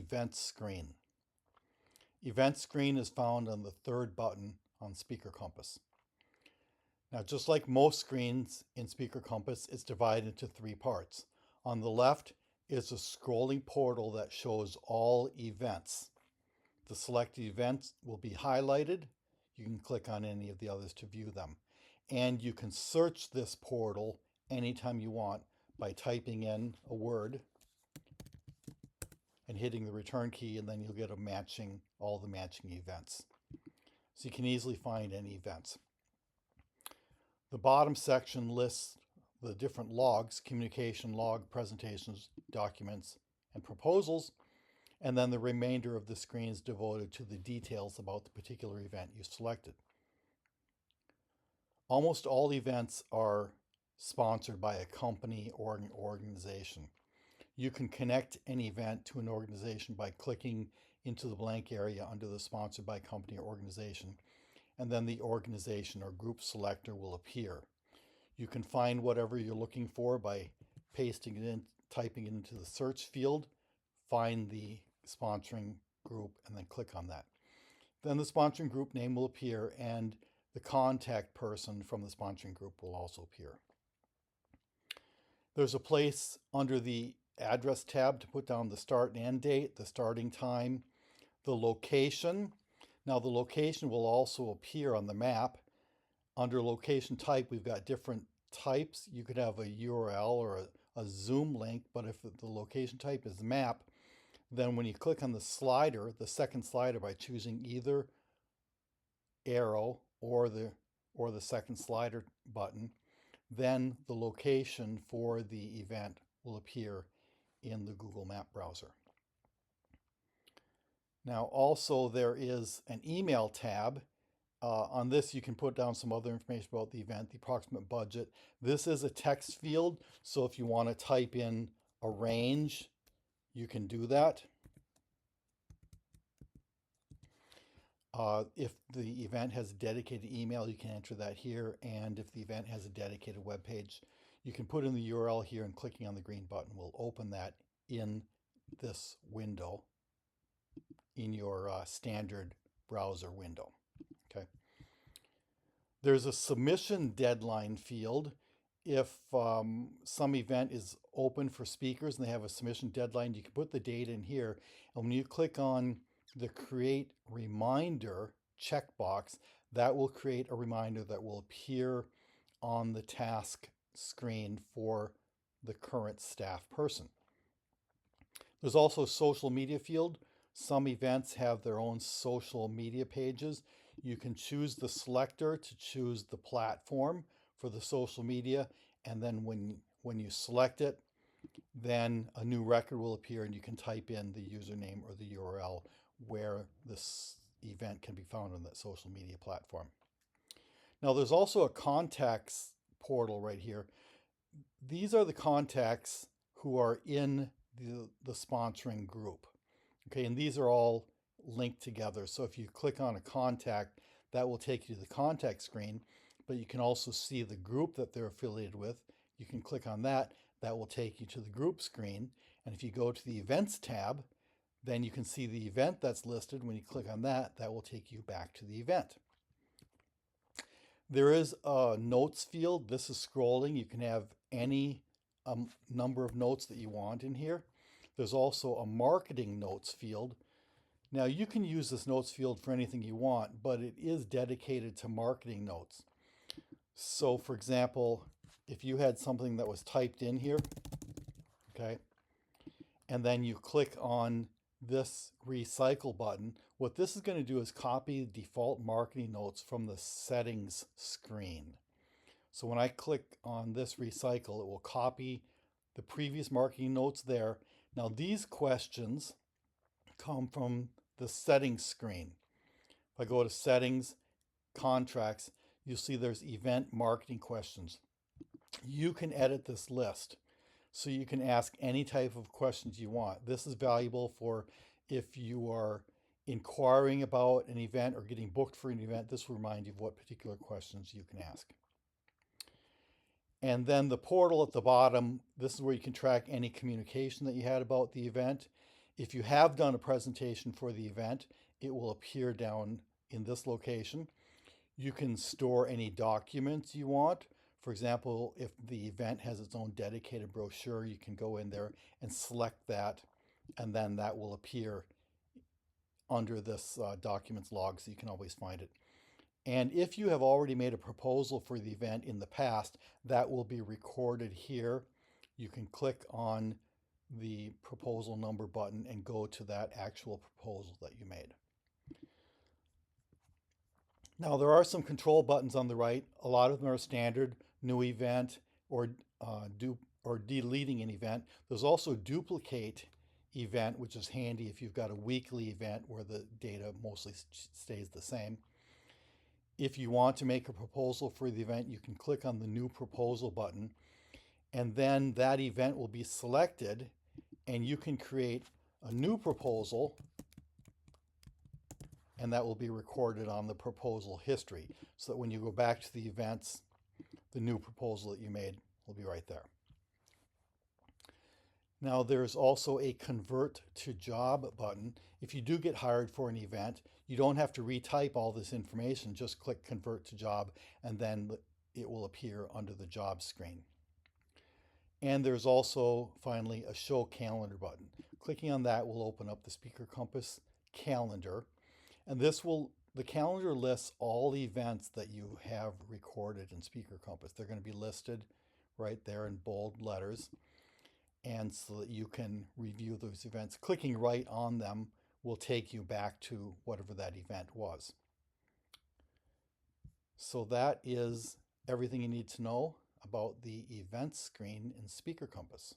Event Screen. Event Screen is found on the third button on Speaker Compass. Now, just like most screens in Speaker Compass, it's divided into three parts. On the left is a scrolling portal that shows all events. The selected events will be highlighted. You can click on any of the others to view them. And you can search this portal anytime you want by typing in a word and hitting the return key, and then you'll get all the matching events. So you can easily find any events. The bottom section lists the different logs: communication log, presentations, documents, and proposals. And then the remainder of the screen is devoted to the details about the particular event you selected. Almost all events are sponsored by a company or an organization. You can connect an event to an organization by clicking into the blank area under the Sponsored by Company or Organization, and then the organization or group selector will appear. You can find whatever you're looking for by pasting it in, typing it into the search field, find the sponsoring group, and then click on that. Then the sponsoring group name will appear, and the contact person from the sponsoring group will also appear. There's a place under the address tab to put down the start and end date, the starting time, the location. Now the location will also appear on the map. Under location type, we've got different types. You could have a URL or a Zoom link, but if the location type is map, then when you click on the slider, the second slider, by choosing either arrow or the second slider button, then the location for the event will appear in the Google Map browser. Now also there is an email tab. On this you can put down some other information about the event, the approximate budget. This is a text field, so if you want to type in a range, you can do that. If the event has a dedicated email, you can enter that here, and if the event has a dedicated web page, you can put in the URL here, and clicking on the green button will open that in this window in your standard browser window. Okay. There's a submission deadline field. If some event is open for speakers and they have a submission deadline, you can put the date in here, and when you click on the create reminder checkbox, that will create a reminder that will appear on the task screen for the current staff person. There's also a social media field. Some events have their own social media pages. You can choose the selector to choose the platform for the social media, and then when you select it, then a new record will appear, and you can type in the username or the URL where this event can be found on that social media platform. Now there's also a contacts portal right here. These are the contacts who are in the sponsoring group. Okay, and these are all linked together. So if you click on a contact, that will take you to the contact screen, but you can also see the group that they're affiliated with. You can click on that. That will take you to the group screen. And if you go to the events tab, then you can see the event that's listed. When you click on that, that will take you back to the event. There is a notes field. This is scrolling. You can have any number of notes that you want in here. There's also a marketing notes field. Now you can use this notes field for anything you want, but it is dedicated to marketing notes. So for example, if you had something that was typed in here, okay, and then you click on this recycle button, what this is going to do is copy the default marketing notes from the settings screen. So when I click on this recycle, it will copy the previous marketing notes there. Now these questions come from the settings screen. If I go to settings, contracts, you'll see there's event marketing questions. You can edit this list, so you can ask any type of questions you want. This is valuable for if you are inquiring about an event or getting booked for an event. This will remind you of what particular questions you can ask. And then the portal at the bottom, this is where you can track any communication that you had about the event. If you have done a presentation for the event, it will appear down in this location. You can store any documents you want. For example, if the event has its own dedicated brochure, you can go in there and select that, and then that will appear under this documents log, so you can always find it. And if you have already made a proposal for the event in the past, that will be recorded here. You can click on the proposal number button and go to that actual proposal that you made. Now there are some control buttons on the right. A lot of them are standard, new event, or deleting an event. There's also duplicate event, which is handy if you've got a weekly event where the data mostly stays the same. If you want to make a proposal for the event, you can click on the new proposal button, and then that event will be selected, and you can create a new proposal, and that will be recorded on the proposal history, so that when you go back to the events, the new proposal that you made will be right there. Now there's also a convert to job button. If you do get hired for an event, you don't have to retype all this information, just click convert to job, and then it will appear under the job screen. And there's also finally a show calendar button. Clicking on that will open up the Speaker Compass calendar, and the calendar lists all the events that you have recorded in Speaker Compass. They're going to be listed right there in bold letters, and so that you can review those events. Clicking right on them will take you back to whatever that event was. So that is everything you need to know about the events screen in Speaker Compass.